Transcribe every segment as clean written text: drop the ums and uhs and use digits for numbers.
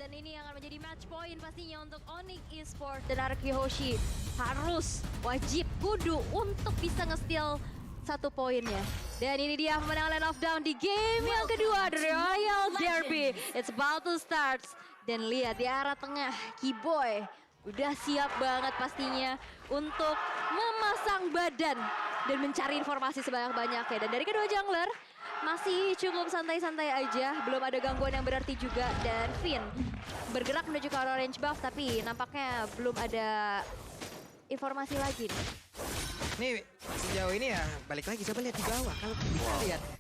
Dan ini yang akan menjadi match point pastinya untuk Onyx Esports dan Arki Hoshi. Harus, wajib, kudu untuk bisa nge-steal 1 poinnya. Dan ini dia pemenang Land of Down di game yang kedua dari Royal Derby. It's about to start. Dan lihat di arah tengah, Keyboy udah siap banget pastinya untuk memasang badan dan mencari informasi sebanyak-banyaknya. Dan dari kedua jungler, masih cukup santai-santai aja, belum ada gangguan yang berarti juga. Dan Finn bergerak menuju ke arah orange buff, tapi nampaknya belum ada informasi lagi nih. Nih sejauh ini ya balik lagi coba lihat di bawah.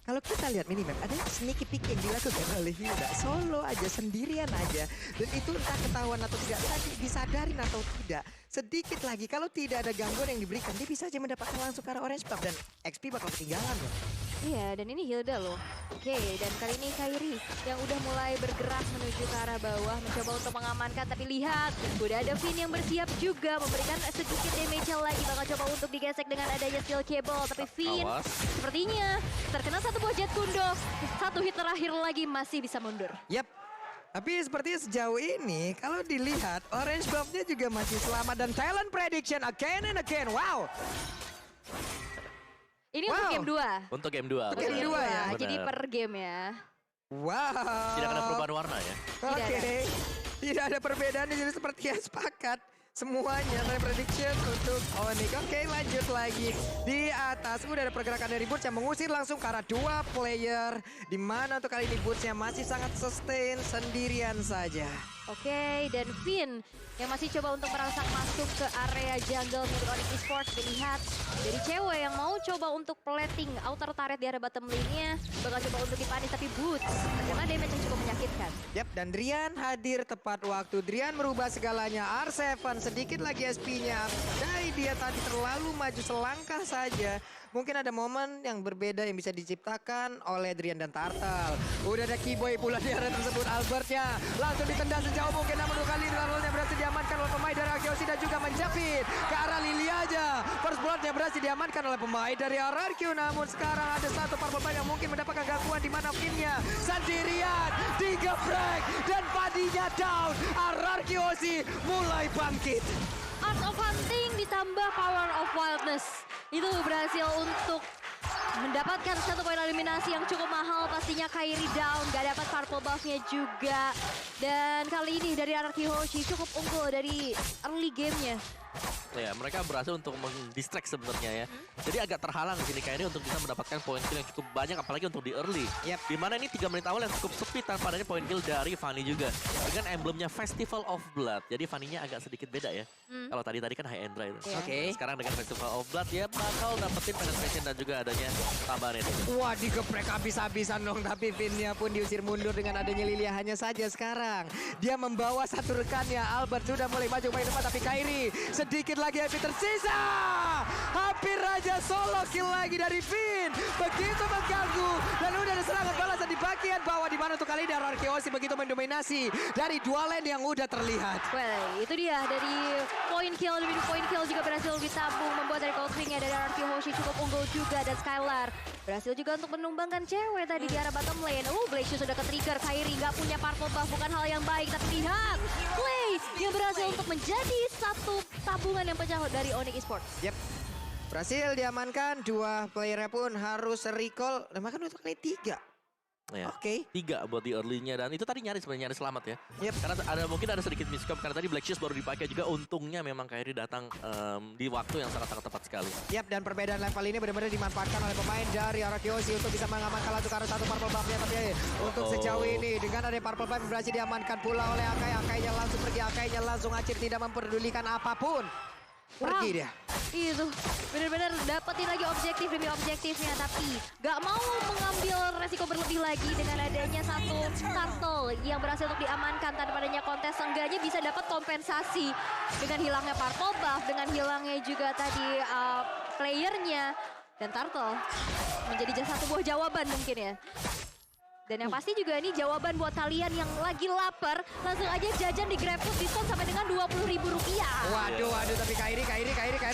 Kalau kita lihat minimap ada sneaky peek yang dilakukan oleh Hilda solo aja sendirian aja, dan itu entah ketahuan atau tidak, tadi disadarin atau tidak. Sedikit lagi kalau tidak ada gangguan yang diberikan, dia bisa aja mendapatkan langsung ke arah orange buff dan XP bakal ketinggalan loh. Iya, dan ini Hilda loh. Oke, dan kali ini Kairi yang udah mulai bergerak menuju ke arah bawah, mencoba untuk mengamankan. Tapi lihat, udah ada Finn yang bersiap juga memberikan sedikit damage lagi. Bakal coba untuk digesek dengan adanya steel cable. Tapi Finn sepertinya terkena satu buah jet kundo. 1 hit terakhir lagi masih bisa mundur. Yap. Tapi sepertinya sejauh ini kalau dilihat orange buff-nya juga masih selamat dan talent prediction again and again. Wow. Ini untuk game 2. Untuk game 2. Untuk game 2 ya? Jadi per game ya. Wow. Tidak ada perubahan warna ya? Oke. Tidak ada perbedaan di sini seperti yang sepakat. Semuanya time prediction untuk Onyx. Oke, lanjut lagi. Di atas udah ada pergerakan dari Burst yang mengusir langsung ke arah 2 player. Di mana untuk kali ini Burstnya masih sangat sustain sendirian saja. Oke, dan Finn yang masih coba untuk merangsang masuk ke area jungle milik Onyx Esports. Dilihat dari cewek yang mau coba untuk plating outer turret di area bottom lane-nya. Bakal coba untuk dipanis, tapi Boots karena damage yang cukup menyakitkan. Yap, dan Drian hadir tepat waktu. Drian merubah segalanya. R7 sedikit lagi SP-nya. Dari dia tadi terlalu maju selangkah saja. Mungkin ada momen yang berbeda yang bisa diciptakan oleh Drian dan Turtle. Udah ada Keyboy pula di area tersebut. Albertnya langsung ditendang sejauh mungkin. Namun 2 kali Turtle-nya berhasil diamankan oleh pemain dari Arkeosi dan juga menjepit ke arah Lily aja. First blood-nya berhasil diamankan oleh pemain dari RRQ. Namun sekarang ada satu purple buff yang mungkin mendapatkan gangguan di mana Finn-nya sendirian digeprek dan padinya down. RRQ mulai bangkit. Art of Hunting ditambah Power of Wildness. Itu berhasil untuk mendapatkan 1 poin eliminasi yang cukup mahal. Pastinya Kairi down, gak dapat purple buff-nya juga. Dan kali ini dari RRQ Hoshi cukup unggul dari early game-nya. Ya, mereka berhasil untuk mendistract sebenarnya ya. Jadi agak terhalang di sini Kairi untuk bisa mendapatkan poin kill yang cukup banyak, apalagi untuk di early. Yep. Dimana ini 3 menit awal yang cukup sepi tanpa adanya poin kill dari Fanny juga. Dengan emblemnya Festival of Blood. Jadi Fanny-nya agak sedikit beda ya. Kalau tadi kan high Endra itu. Yeah. Oke. Sekarang dengan Festival of Blood ya bakal dapetin penetration dan juga adanya tambahan itu. Wah, digeprek habis-habisan dong. Tapi Finn-nya pun diusir mundur dengan adanya Lilia. Hanya saja sekarang dia membawa satu rekannya. Albert sudah mulai maju ke depan, tapi Kairi sedikit lagi HP tersisa. Hampir aja solo kill lagi dari Finn. Begitu mengganggu. Dan udah ada serangan balasan di bagian bawah. Di mana untuk kali ini RRQ begitu mendominasi dari 2 lane yang udah terlihat. Well, itu dia dari poin kill demi poin kill juga berhasil ditabung. Membuat dari Coldstring-nya dari RRQ Hoshi cukup unggul juga. Dan Skylar berhasil juga untuk menumbangkan cewek tadi di arah bottom lane. Glacius sudah ke-trigger. Kairi nggak punya purple buff, bukan hal yang baik. Tapi lihat, Clay yang berhasil untuk menjadi 1 tabungan yang pecah dari Onyx Esports. Yep. Berhasil diamankan. 2 playernya pun harus recall. Dan makan untuk kali 3. Ya. Oke. 3 buat di early-nya, dan itu tadi sebenarnya nyaris selamat ya. Yep. Karena mungkin ada sedikit miscom karena tadi Black Shoes baru dipakai juga. Untungnya memang Kairi datang di waktu yang sangat-sangat tepat sekali. Yap, dan perbedaan level ini benar-benar dimanfaatkan oleh pemain dari Arkeosi untuk bisa mengamankan langsung karena 1 purple buff-nya. Tapi untuk sejauh ini dengan ada purple buff berhasil diamankan pula oleh Akai. Akainya langsung pergi, Akainya langsung acir, tidak memperdulikan apapun. Pergi dia. Itu benar-benar dapetin lagi objektif demi objektifnya, tapi gak mau mengambil resiko berlebih lagi dengan adanya 1 turtle yang berhasil untuk diamankan tanpa adanya kontes. Seenggaknya bisa dapat kompensasi dengan hilangnya purple buff, dengan hilangnya juga tadi playernya, dan turtle menjadi satu buah jawaban mungkin ya. Dan yang pasti juga ini jawaban buat kalian yang lagi lapar, langsung aja jajan di GrabFood diskon sampai dengan Rp20.000. Waduh, tapi Kairi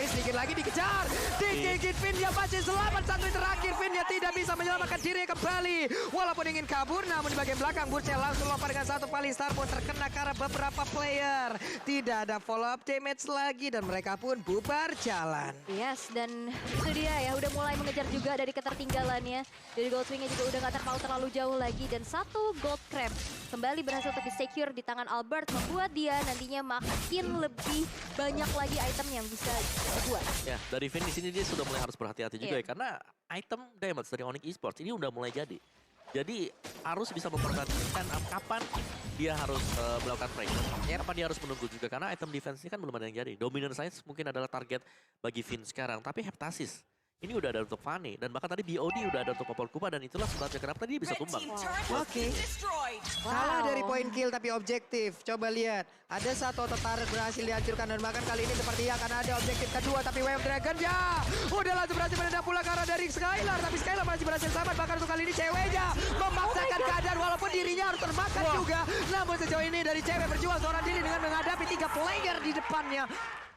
sedikit lagi dikejar. Digigit Vinnya masih selamat satu terakhir. Vinnya tidak bisa menyelamatkan diri kembali. Walaupun ingin kabur, namun di bagian belakang Burcel langsung lompat dengan satu paling star pun terkena karena beberapa player. Tidak ada follow up damage lagi dan mereka pun bubar jalan. Yes, dan itu dia ya, udah mulai mengejar juga dari ketertinggalannya. Dari Goldwing-nya juga udah gak terpaut terlalu jauh lagi. Dan satu gold crab kembali berhasil untuk di-secure di tangan Albert. Membuat dia nantinya makin lebih banyak lagi item yang bisa dibuat. Ya, dari Vin di sini dia sudah mulai harus berhati-hati juga ya. Karena item damage dari Onyx Esports ini udah mulai jadi. Jadi harus bisa memperhatikan kapan dia harus melakukan pressure. Kapan dia harus menunggu juga. Karena item defense ini kan belum ada yang jadi. Dominant Science mungkin adalah target bagi Vin sekarang. Tapi Heptasis ini udah ada untuk Fanny. Dan bahkan tadi BOD udah ada untuk Popol Kupa. Dan itulah sebabnya kenapa tadi dia bisa tumbang. Oke. Kalah dari poin kill tapi objektif. Coba lihat. Ada satu tertarik berhasil dihancurkan. Dan bahkan kali ini sepertinya akan ada objektif kedua. Tapi Wave Dragon ya. Udah langsung berhasil menendang pula karena dari Skylar. Tapi Skylar masih berhasil selamat. Bahkan untuk kali ini ceweknya memaksakan keadaan. Walaupun dirinya harus termakan juga. Namun sejauh ini dari cewek berjuang seorang diri dengan menghadapi 3 player di depannya.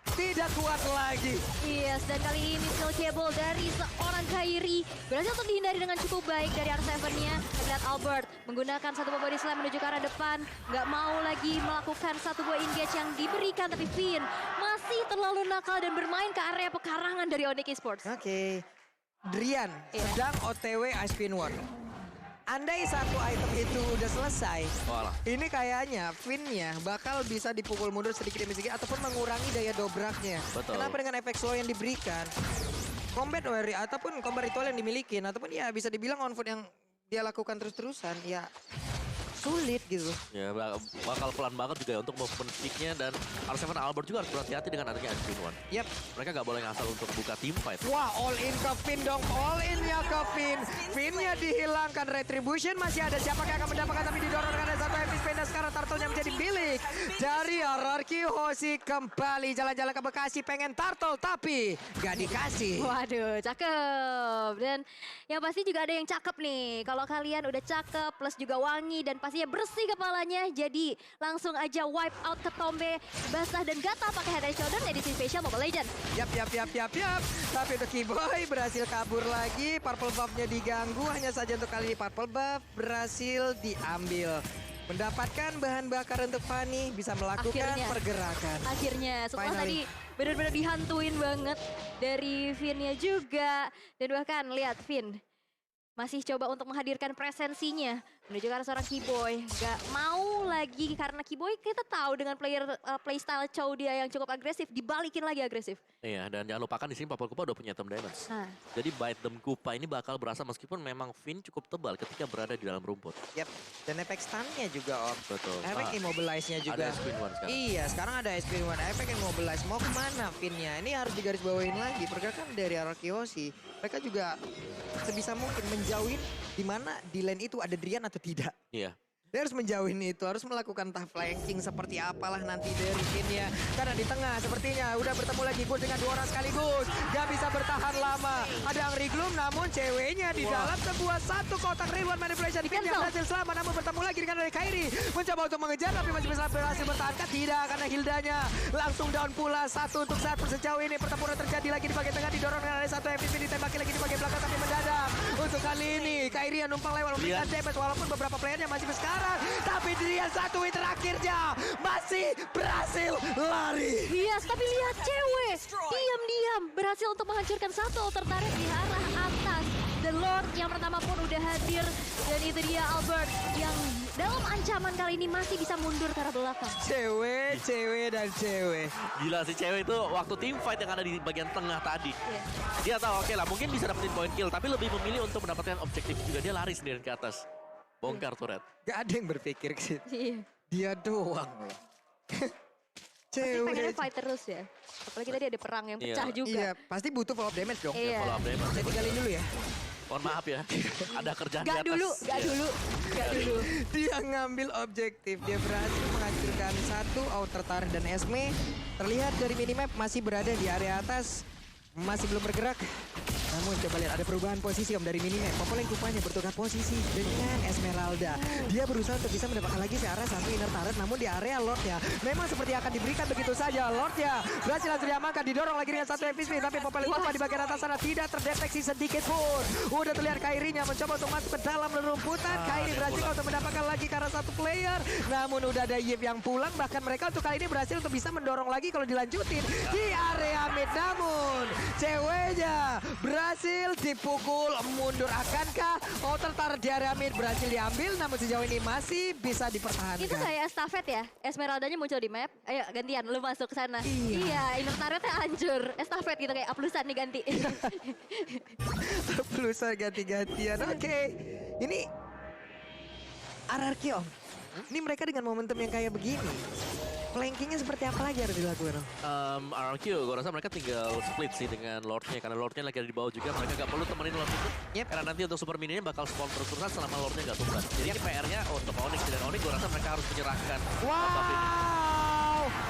Tidak kuat lagi. Yes, dan kali ini skill cable dari seorang Kairi berhasil untuk dihindari dengan cukup baik dari R7-nya. Lihat Albert menggunakan satu buah body slam menuju ke arah depan. Nggak mau lagi melakukan satu buah engage yang diberikan. Tapi Finn masih terlalu nakal dan bermain ke area pekarangan dari Onyx Esports. Oke. Drian sedang OTW Ice Spin One. Andai satu item itu udah selesai, ini kayaknya Finn-nya bakal bisa dipukul mundur sedikit demi sedikit ataupun mengurangi daya dobraknya. Betul. Kenapa dengan efek slow yang diberikan, combat warrior ataupun combat ritual yang dimiliki, ataupun ya bisa dibilang on foot yang dia lakukan terus-terusan, ya sulit gitu. Ya bakal pelan banget juga ya untuk movement pick-nya. Dan R7 Albert juga harus berhati-hati dengan adanya Ice Queen One. Yap. Mereka nggak boleh ngasal untuk buka team fight. Wah, all in ke Finn dong. All in-nya ke Finn. Finn-nya dihilangkan. Retribution masih ada. Siapa yang akan mendapatkan, tapi didorong dengan satu MP spin. Dan sekarang turtle-nya menjadi milik dari RRQ Hoshi. Kembali jalan-jalan ke Bekasi pengen turtle tapi gak dikasih. Waduh, cakep. Dan yang pasti juga ada yang cakep nih. Kalau kalian udah cakep plus juga wangi dan pastinya bersih kepalanya. Jadi langsung aja wipe out ke Tombe, basah dan gatal pakai head and shoulder edisi spesial Mobile Legends. Yap. Tapi untuk Kiboy berhasil kabur lagi. Purple buff-nya diganggu. Hanya saja untuk kali ini Purple buff berhasil diambil. Mendapatkan bahan bakar untuk Fanny, bisa melakukan pergerakan. Akhirnya, setelah Finally. tadi benar-benar dihantuin banget dari Finn-nya juga. Dan bahkan lihat Finn masih coba untuk menghadirkan presensinya menuju ke arah seorang Kiboy. Gak mau lagi karena Kiboy kita tahu dengan playstyle Chow dia yang cukup agresif, dibalikin lagi agresif. Iya, dan jangan lupakan di sini Popol Kupa udah punya item damage. Jadi bite them Kupa ini bakal berasa meskipun memang Finn cukup tebal ketika berada di dalam rumput. Yap, dan efek stun-nya juga Om. Betul. Efek immobilize-nya juga. Ada Ice Queen One sekarang. Iya, sekarang ada Ice Queen One. Efek immobilize. Mau kemana Finn-nya? Ini harus digarisbawahin lagi. Pergerakan dari Arakiyoshi. Mereka juga sebisa mungkin menjauhin di mana di lane itu ada Drian atau tidak. Iya. Dia harus menjauhin itu, harus melakukan tough flanking seperti apalah nanti dari Finn-nya. Karena di tengah sepertinya udah bertemu lagi Gus dengan 2 orang sekaligus. Gak bisa bertahan lama. Ada Angry Gloom namun ceweknya di dalam sebuah satu kotak reward manipulation. Finn yang berhasil selamat namun bertemu lagi dengan dari Kairi. Mencoba untuk mengejar tapi masih bisa berhasil bertahankan. Tidak, karena Hildanya langsung down pula. 1 untuk 1 sejauh ini. Pertempuran terjadi lagi di bagian tengah, didorong dengan ada satu MVP ditembaki lagi di bagian belakang tapi mendadak. Untuk kali ini Kairi yang numpang lewat memberikan damage walaupun beberapa playernya masih sekarang. Tapi dia satu hit terakhirnya masih berhasil lari. Yes, tapi lihat cewek diam-diam berhasil untuk menghancurkan satu altar turret di arah atas. The Lord yang pertama pun udah hadir. Dan itu dia Albert yang dalam ancaman kali ini masih bisa mundur ke arah belakang. Cewek. Gila sih cewek itu waktu team fight yang ada di bagian tengah tadi. Dia tahu oke lah mungkin bisa dapetin point kill. Tapi lebih memilih untuk mendapatkan objektif juga. Dia lari sendirian ke atas. Bongkar turret. Gak ada yang berpikir ke situ. Iya. Dia doang loh. Pasti pengennya fight terus ya. Apalagi tadi ada perang yang pecah juga. Iya, pasti butuh follow up damage dong. Iya. Follow up damage. Saya tinggalin dulu ya. Mohon maaf ya. Ada kerjaan di Gak atas. dulu. Dia ngambil objektif. Dia berhasil menghancurkan satu outer turret dan Esme. Terlihat dari minimap masih berada di area atas. Masih belum bergerak. Namun coba lihat ada perubahan posisi Om dari minimap. Popoleng rupanya bertukar posisi dengan Esmeralda. Dia berusaha untuk bisa mendapatkan lagi si area satu inner turret, namun di area Lordnya memang seperti akan diberikan begitu saja. Lordnya berhasil langsung diamankan, didorong lagi dengan satu MVP, tapi Popoleng Kupa di bagian atas sana tidak terdeteksi sedikit pun. Udah terlihat Kairinya mencoba untuk masuk ke dalam rumputan. Kairi berhasil untuk mendapatkan lagi karena satu player, namun udah ada Yip yang pulang. Bahkan mereka untuk kali ini berhasil untuk bisa mendorong lagi kalau dilanjutin di area mid. Namun ceweknya berhasil dipukul mundur. Akankah outer turret di area mid berhasil diambil, namun sejauh ini masih bisa dipertahankan. Itu kayak estafet ya, Esmeraldanya muncul di map, ayo gantian lu masuk ke sana. Iya. Iya, inner turretnya hancur, estafet gitu kayak aplusan nih ganti. Pelusa ganti-gantian. Oke. Ini RRQ Om. Ini mereka dengan momentum yang kayak begini. Flankingnya seperti apa lagi harus dilakukan Om? RRQ, gue rasa mereka tinggal split sih dengan Lordnya. Karena Lordnya lagi ada di bawah juga, mereka gak perlu temenin Lord itu. Yep. Karena nanti untuk super mininya bakal spawn terus-terusan selama Lordnya gak tumbas. Jadi ini PR-nya untuk Onyx. Dan Onyx gue rasa mereka harus menyerahkan buff ini.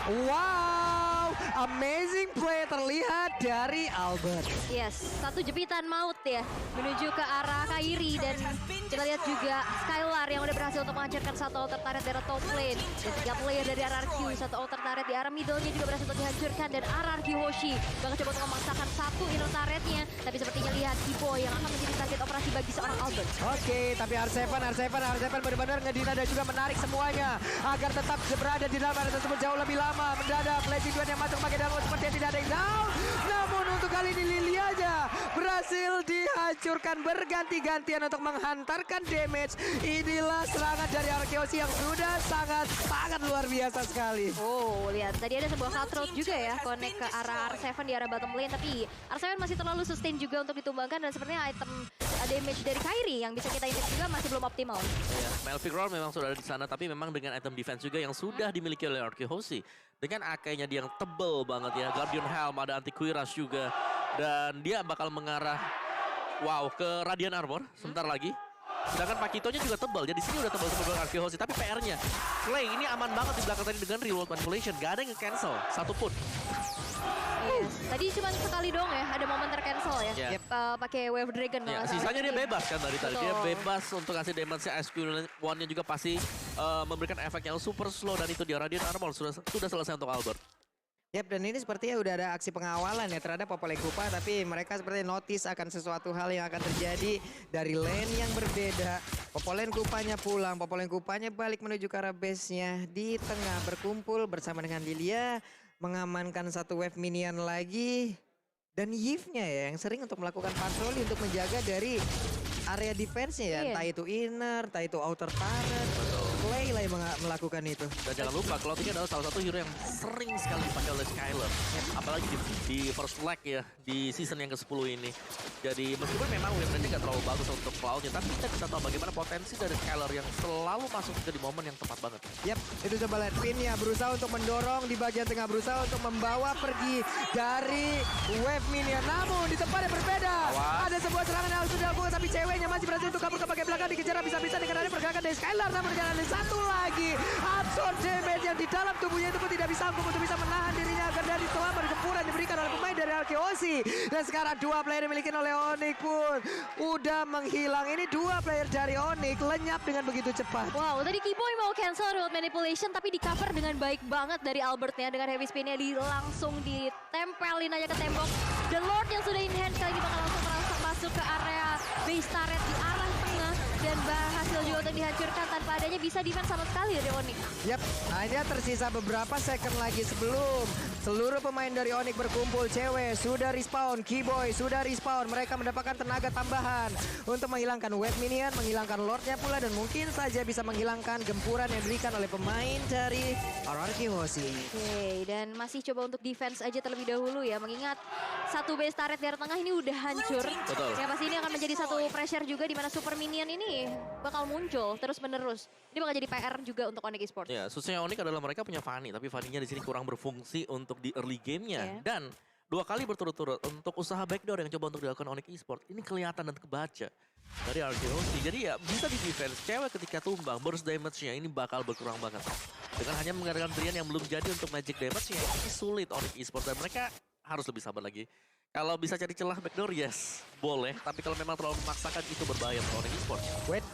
Wow, amazing play terlihat dari Albert. Yes, satu jepitan maut ya menuju ke arah Kairi, dan kita lihat juga Skylar yang udah berhasil untuk menghancurkan satu outer turret dari top lane. Dan 3 player dari RRQ, satu outer turret di arah middle-nya juga berhasil untuk dihancurkan, dan RRQ Hoshi bakal coba untuk memaksakan satu inner turret-nya. Tapi sepertinya lihat Kiboy yang akan menjadi target operasi bagi seorang Albert. Oke, tapi R7 benar-benar ngedina dan juga menarik semuanya agar tetap berada di dalam area tersebut jauh lebih lama. Mendadak Blazing Duan yang masuk bagian dalam sepertinya tidak ada yang down. Namun untuk kali ini Lily aja berhasil dihancurkan berganti-gantian untuk menghantarkan damage. Inilah serangan dari Arkeosi yang sudah sangat luar biasa sekali. Oh, lihat tadi ada sebuah cut throat juga ya, connect ke arah R7 di arah bottom lane, tapi R7 masih terlalu sustain juga untuk ditumbangkan, dan sepertinya item damage dari Kairi yang bisa kita intip juga masih belum optimal. Iya, Melvin Roar memang sudah ada di sana, tapi memang dengan item defense juga yang sudah dimiliki oleh RRQ Hoshi. Dengan AK-nya dia yang tebel banget ya, Guardian Helm, ada anti Quiras juga. Dan dia bakal mengarah, wow, ke Radiant Armor sebentar lagi. Sedangkan Pakitonya juga tebal, jadi sini udah tebal RRQ Hoshi. Tapi PR-nya, Clay ini aman banget di belakang tadi dengan real world manipulation. Gak ada yang cancel satupun. Yes. Tadi cuma sekali dong ya, ada momen tercancel ya. Yeah. Pakai Wave Dragon. Ya, kalau sisanya salah. dia bebas kan tadi. Dia Betul. bebas untuk ngasih damage-nya. SQ1-nya juga pasti memberikan efek yang super slow. Dan itu dia Radiant Armor sudah selesai untuk Albert. Yap, dan ini sepertinya udah ada aksi pengawalan ya terhadap Popoleng Kupa, tapi mereka seperti notice akan sesuatu hal yang akan terjadi dari lane yang berbeda. Popoleng Kupanya pulang, Popoleng Kupanya balik menuju ke arah base-nya. Di tengah berkumpul bersama dengan Lilia, mengamankan satu wave minion lagi. Dan Yves-nya ya yang sering untuk melakukan patroli untuk menjaga dari area defense-nya ya. Iya. Entah itu inner, entah itu outer turret. Clay lah yang melakukan itu. Dan jangan lupa, Cloud ini adalah salah satu hero yang sering sekali dipakai oleh Skylar. Apalagi di first leg ya, di season yang ke-10 ini. Jadi meskipun memang win rate-nya gak terlalu bagus untuk Cloud-nya, tapi kita bisa tahu bagaimana potensi dari Skylar yang selalu masuk juga di momen yang tepat banget. Yap, itu coba lihat Pin-nya berusaha untuk mendorong di bagian tengah, berusaha untuk membawa pergi dari wave minion. Namun di tempat yang berbeda, ada sebuah serangan yang harus dilakukan, tapi ceweknya masih berhasil untuk kabur ke bagian belakang, dikejar habis-habisan dengan ada pergerakan dari Skylar. Namun dengan ada satu lagi absorb damage yang di dalam tubuhnya itu pun tidak bisa sanggup untuk bisa menahan dirinya agar dari selama gempuran diberikan oleh pemain dari Arkeosi. Dan sekarang dua player dimiliki oleh Onyx pun udah menghilang. Ini dua player dari Onyx lenyap dengan begitu cepat. Wow, tadi Kiboy mau cancel Real Manipulation tapi di cover dengan baik banget dari Albertnya, dengan heavy spinnya langsung ditempelin aja ke tembok. The Lord yang sudah in hand kali ini bakal langsung merangsak masuk ke area base turret di arah tengah, dan berhasil juga untuk dihancurkan tanpa adanya bisa defense sama sekali dari Onyx. Yap, hanya tersisa beberapa second lagi sebelum seluruh pemain dari Onyx berkumpul. Cewek sudah respawn, Kiboy sudah respawn. Mereka mendapatkan tenaga tambahan untuk menghilangkan wave minion, menghilangkan Lordnya pula, dan mungkin saja bisa menghilangkan gempuran yang diberikan oleh pemain dari RRQ Hoshi. Oke, dan masih coba untuk defense aja terlebih dahulu ya, mengingat satu base turret dari tengah ini udah hancur. Betul. Ya pasti ini akan menjadi satu pressure juga di mana super minion ini bakal muncul terus menerus. Ini bakal jadi PR juga untuk Onyx Esports. Ya, susahnya Onyx adalah mereka punya Fanny, tapi Fanny-nya di sini kurang berfungsi untuk di early game-nya. Yeah. Dan 2 kali berturut-turut untuk usaha backdoor yang coba untuk dilakukan Onyx Esports. Ini kelihatan dan kebaca dari RRQ. Jadi ya bisa di defense. Cewek ketika tumbang, burst damage-nya ini bakal berkurang banget. Dengan hanya mengandalkan Brian yang belum jadi untuk magic damage-nya, ini sulit Onyx Esports. Dan mereka harus lebih sabar lagi. Kalau bisa cari celah backdoor, yes, boleh. Tapi kalau memang terlalu memaksakan, itu berbahaya untuk Onyx Esports. Wait,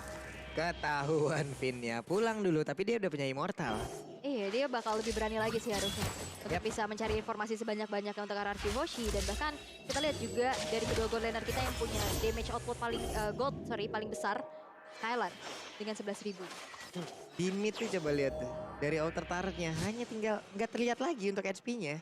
ketahuan Vinnya. Pulang dulu, tapi dia udah punya Immortal. Iya, dia bakal lebih berani lagi sih harusnya. Untuk bisa mencari informasi sebanyak-banyaknya untuk RRQ Hoshi. Dan bahkan kita lihat juga dari kedua gold laner kita yang punya damage output paling besar. Thailand dengan 11.000. Di mid tuh coba lihat tuh. Dari outer turretnya hanya tinggal nggak terlihat lagi untuk HP-nya.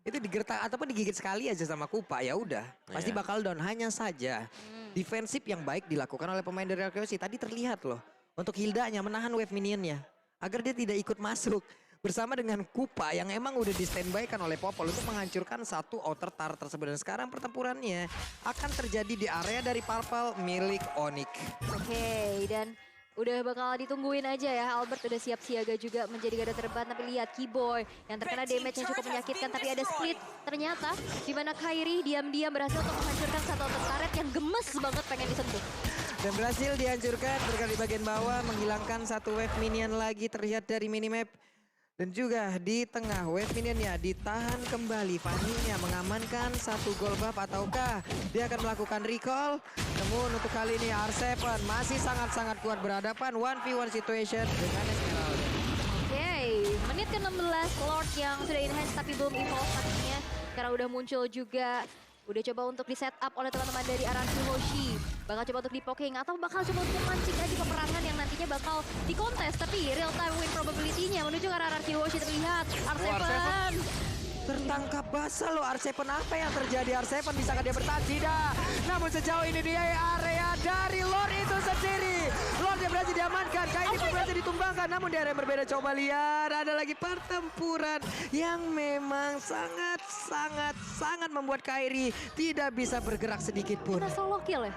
Itu digertak ataupun digigit sekali aja sama Kupa, ya udah pasti Iya. bakal down. Hanya saja defensif yang baik dilakukan oleh pemain dari Arkeosi. Tadi terlihat loh untuk Hildanya menahan wave minionnya agar dia tidak ikut masuk bersama dengan Kupa yang emang udah di standby kan oleh Popol untuk menghancurkan satu outer turret tersebut. Dan sekarang pertempurannya akan terjadi di area dari Purple milik Onyx. Oke, dan udah bakal ditungguin aja ya. Albert udah siap siaga juga menjadi garda terdepan. Tapi lihat Keyboy yang terkena damage yang cukup menyakitkan. Tapi ada split ternyata. Dimana Kairi diam-diam berhasil untuk menghancurkan satu outer turret yang gemes banget pengen disentuh. Dan berhasil dihancurkan bergerak di bagian bawah. Menghilangkan satu wave minion lagi terlihat dari minimap. Dan juga di tengah wave minionnya ditahan kembali. Fanny-nya mengamankan satu gold buff ataukah dia akan melakukan recall. Namun untuk kali ini R7 masih sangat-sangat kuat berhadapan 1v1 situation dengan Esmeralda. Oke, menit ke-16 Lord yang sudah enhance tapi belum evolve pastinya. Karena udah muncul juga. Udah coba untuk di setup oleh teman-teman dari RRQ Hoshi. Bakal coba untuk di poking atau bakal coba untuk mancing aja peperangan yang nantinya bakal dikontes. Tapi real time win probability-nya menuju ke RRQ Hoshi. Terlihat R7. Tertangkap basah loh R7. Apa yang terjadi R7? Bisakah dia bertahan? Tidak. Namun sejauh ini dia area dari Lord itu sendiri. Lord yang berhasil diamankan. Kairi pun berhasil ditumbangkan. Namun di area yang berbeda coba lihat. Ada lagi pertempuran yang memang sangat membuat Kairi tidak bisa bergerak sedikit pun. Kita solo kill ya?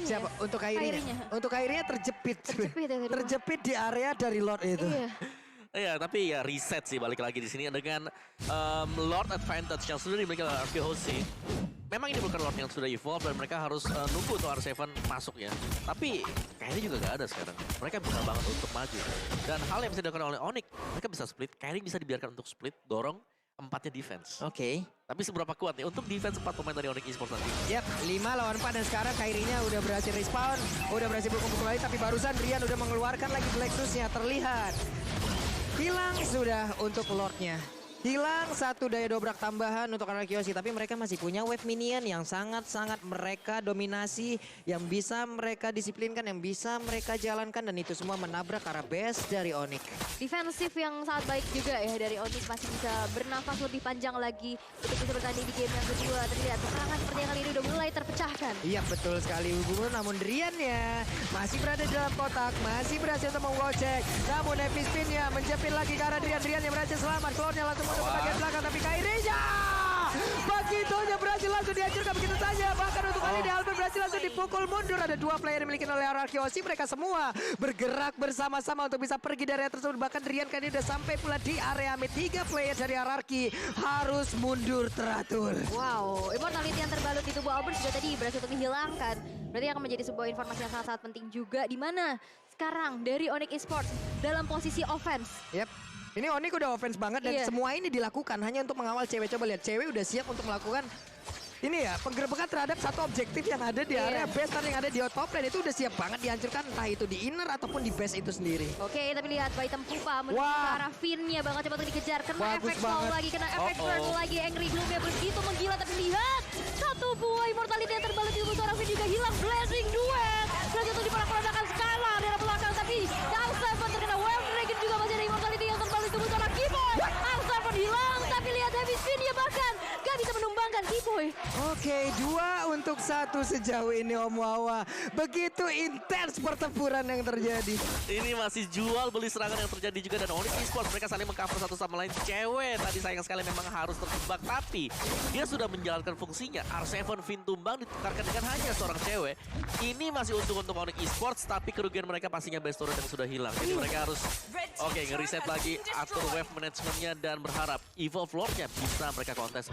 Siapa? Untuk Kairinya? Kairinya. Untuk Kairinya terjepit. Terjepit ya tadi. Terjepit di area dari Lord itu. Iya. Iya, tapi ya reset sih balik lagi di sini dengan Lord Advantage yang sudah dimiliki oleh RRQ Hoshi. Memang ini bukan Lord yang sudah evolve dan mereka harus nunggu untuk R7 masuk ya. Tapi Kairi juga gak ada sekarang. Mereka bisa banget untuk maju. Dan hal yang bisa dilakukan oleh Onyx, mereka bisa split. Kairi bisa dibiarkan untuk split, dorong empatnya defense. Oke. Tapi seberapa kuat nih untuk defense 4 pemain dari Onyx Esports nanti? Yap, 5 lawan 4 dan sekarang Kairinya udah berhasil respawn. Udah berhasil berkumpul kembali tapi barusan Rian udah mengeluarkan lagi Plexusnya. Terlihat. Hilang sudah untuk Lordnya. Hilang satu daya dobrak tambahan untuk RRQ Hoshi. Tapi mereka masih punya wave minion yang sangat-sangat mereka dominasi. Yang bisa mereka disiplinkan, yang bisa mereka jalankan. Dan itu semua menabrak arah base dari Onyx. Defensif yang sangat baik juga ya dari Onyx masih bisa bernafas lebih panjang lagi untuk bisa bertanding di game yang kedua. Terlihat serangan seperti yang kali ini udah mulai terpecahkan. Iya betul sekali hubungan. Namun Riannya masih berada di dalam kotak. Masih berhasil untuk menggocek. Namun Epic Spin-nya menjepit lagi ke arah Rian. Rian yang berhasil selamat. Keluarnya langsung ke bagian belakang. Tapi Kairinya begitunya berhasil langsung dihancurkan begitu saja. Bahkan untuk kali ini Albert berhasil langsung dipukul mundur. Ada 2 player yang dimiliki oleh RRQ Hoshi. Mereka semua bergerak bersama-sama untuk bisa pergi dari area tersebut. Bahkan Rian kali ini udah sampai pula di area mid. 3 player dari RRQ harus mundur teratur. Wow, immortality yang terbalut di tubuh Albert juga tadi berhasil untuk dihilangkan. Berarti akan menjadi sebuah informasi yang sangat-sangat penting juga. Di mana sekarang dari Onyx Esports dalam posisi offense. Yap. Ini Onyx udah offense banget dan Iya. semua ini dilakukan hanya untuk mengawal cewek. Coba lihat, cewek udah siap untuk melakukan ini ya, penggerbekan terhadap satu objektif yang ada di area base dan yang ada di top lane. Itu udah siap banget dihancurkan entah itu di inner ataupun di base itu sendiri. Oke, tapi lihat Baitem Pupa menuju Wah. ke arah Finn-nya bakal coba untuk dikejar. Kena Bagus efek slow banget. lagi, kena efek burn lagi. Angry Gloom-nya begitu menggila, tapi lihat satu buah immortality yang terbalut di tubuh seorang Finn juga hilang. Blazing Duet berhasil untuk diporak-porandakan skala dari arah belakang, tapi R7 terkena Wave Dragon juga masih ada immortality yang terbalut di tubuh seorang Keyboy. R7 hilang, tapi lihat Heavy Spin-nya bahkan gak bisa menumbangkan Keyboy. Oke, 2 untuk 1 sejauh ini Om Wawa. Begitu intens pertempuran yang terjadi. Ini masih jual beli serangan yang terjadi juga dan Onyx Esports mereka saling mengcover satu sama lain. Cewek tadi sayang sekali memang harus terjebak tapi dia sudah menjalankan fungsinya. R7 Finn tumbang ditukarkan dengan hanya seorang cewek. Ini masih untung untuk Onyx Esports tapi kerugian mereka pastinya base turret yang sudah hilang. Jadi mereka harus nge-reset lagi, atur wave managementnya dan berharap evolve Lord-nya bisa mereka kontes.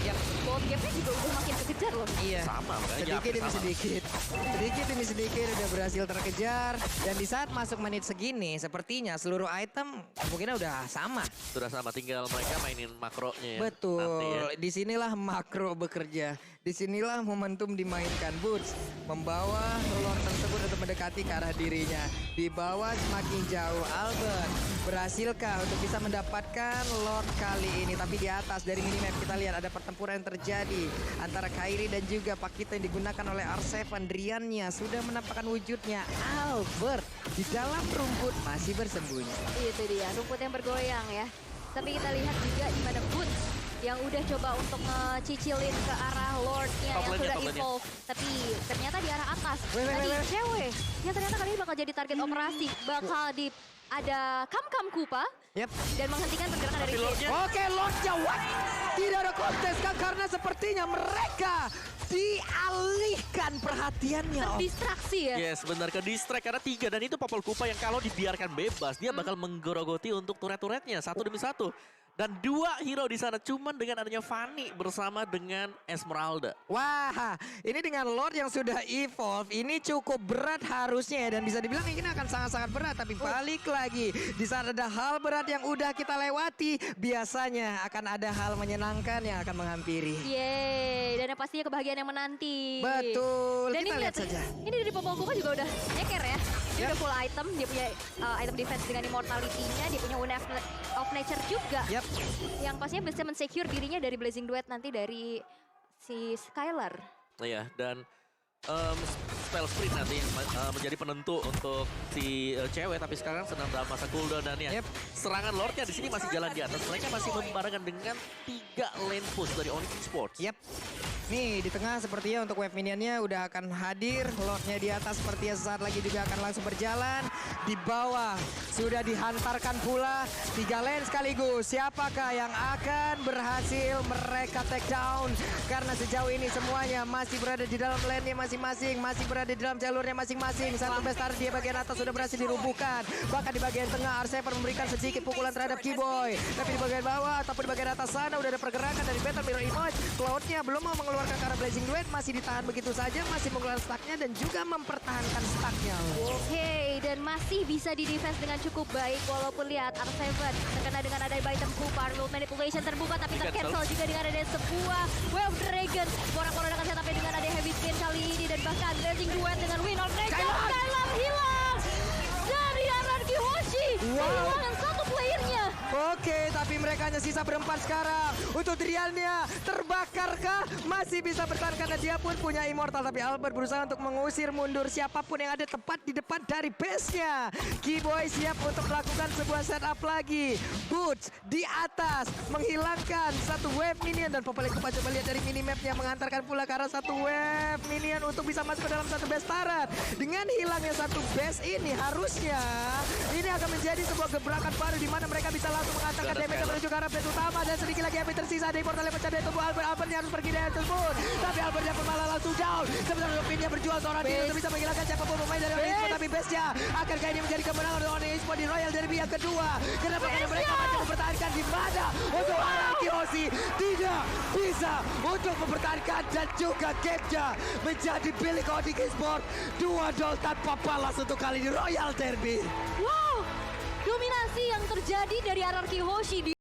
Yap. Gold gap-nya juga udah makin kekejar loh. Iya. Sama, makanya Sedikit hampir demi sama. sedikit. Sedikit demi sedikit udah berhasil terkejar. Dan di saat masuk menit segini, sepertinya seluruh item mungkin udah sama. Sudah sama, tinggal mereka mainin makronya ya. Betul. Nanti ya. Disinilah makro bekerja. Disinilah momentum dimainkan. Boots membawa Lord tersebut untuk mendekati ke arah dirinya. Di bawah semakin jauh. Albert berhasilkah untuk bisa mendapatkan Lord kali ini? Tapi di atas dari minimap kita lihat ada pertempuran yang terjadi antara Kairi dan juga Pakito yang digunakan oleh R7. Driannya sudah menampakkan wujudnya. Albert di dalam rumput masih bersembunyi. Itu dia, rumput yang bergoyang ya. Tapi kita lihat juga di mana Boots yang udah coba untuk ngecicilin ke arah Lordnya yang Top lane-nya, sudah top lane-nya. evolve. Tapi ternyata di arah atas. Weh, Tadi weh. cewek yang ternyata kali ini bakal jadi target operasi. Bakal di ada Kam Kupa Yap. dan menghentikan pergerakan dari Tapi Fate. Lordnya Oke, Lordnya what? Tidak ada kontes kan karena sepertinya mereka dialihkan perhatiannya. Terdistraksi ya. yes, benar ke distract karena 3 dan itu Popol Kupa yang kalau dibiarkan bebas dia bakal menggerogoti untuk turret-turretnya satu demi satu. Dan 2 hero di sana cuman dengan adanya Fanny bersama dengan Esmeralda. Wah, ini dengan Lord yang sudah evolve, ini cukup berat harusnya ya. Dan bisa dibilang ini akan sangat-sangat berat. Tapi balik lagi, di saat ada hal berat yang udah kita lewati, biasanya akan ada hal menyenangkan yang akan menghampiri. Yeay, dan yang pastinya kebahagiaan yang menanti. Betul, Dan kita ini lihat lihat saja. Ini dari Popol Kupa juga udah nyeker ya. Dia Yap. udah full item, dia punya item defense dengan immortality-nya, dia punya Wind of Nature juga. Yap. Yang pastinya bisa men-secure dirinya dari Blazing Duet nanti dari si Skylar. Iya, dan spell sprint nanti yang menjadi penentu untuk si cewek, tapi sekarang sedang dalam masa cooldown dan ya Yep. serangan Lordnya di sini masih jalan di atas. Mereka masih membarengan dengan 3 lane push dari Onyx Esports. Yap. Nih di tengah sepertinya untuk wave minionnya udah akan hadir. Lordnya di atas sepertinya sesaat lagi juga akan langsung berjalan. Di bawah sudah dihantarkan pula 3 lane sekaligus. Siapakah yang akan berhasil mereka take down? Karena sejauh ini semuanya masih berada di dalam lane-nya masing-masing. Masih berada di dalam jalurnya masing-masing. Satu bestar di bagian atas sudah berhasil dirubuhkan. Bahkan di bagian tengah R7 memberikan sedikit pukulan terhadap Keyboy. Tapi di bagian bawah ataupun di bagian atas sana udah ada pergerakan dari Battle Mirror Image. Cloud-nya belum mau mengeluarkan ke arah Blazing Duet. Masih ditahan begitu saja. Masih mengeluarkan stacknya dan juga mempertahankan stacknya. Oke, dan masih bisa di-defense dengan cukup baik. Walaupun lihat R7 terkena dengan ada item Kupa. Roll manipulation terbuka tapi tercancel juga dengan ada sebuah Wave Dragon. Porak-porak dengan setup dengan ada Heavy Skin kali ini. Dan bahkan Blazing Duet dengan Wind of Nature. Skylar hilang dari Anarchy Hoshi. Wow. Kehilangan satu playernya. Oke, tapi mereka hanya sisa berempat sekarang. Untuk Driannya, terbakarkah? Masih bisa bertahan karena dia pun punya immortal. Tapi Albert berusaha untuk mengusir mundur siapapun yang ada tepat di depan dari base-nya. Keyboy siap untuk melakukan sebuah setup lagi. Boots di atas menghilangkan satu wave minion. Dan Popol Kupa coba lihat dari minimapnya mengantarkan pula ke arah satu wave minion untuk bisa masuk ke dalam satu base turret. Dengan hilangnya satu base ini harusnya ini akan menjadi sebuah gebrakan baru di mana mereka bisa langsung mengatakan damage menuju ke arah base utama. Dan sedikit lagi HP tersisa dari portal yang pecah dari tubuh Albert. Albert harus pergi dari tersebut. Tapi Albert pun malah langsung down. Sebenarnya Lupinnya berjuang seorang diri untuk bisa menghilangkan siapapun pemain dari Onyx Esports. Tapi base-nya akankah ini menjadi kemenangan dari Onyx Esports di Royal Derby yang kedua? Kenapa karena mereka masih mempertahankan di mana untuk Anarchy Hoshi tidak bisa untuk mempertahankan dan juga game-nya menjadi milik Onyx Esports. 2 gol tanpa balas untuk kali ini Royal Derby. Wow, dominasi yang terjadi dari Anarchy Hoshi di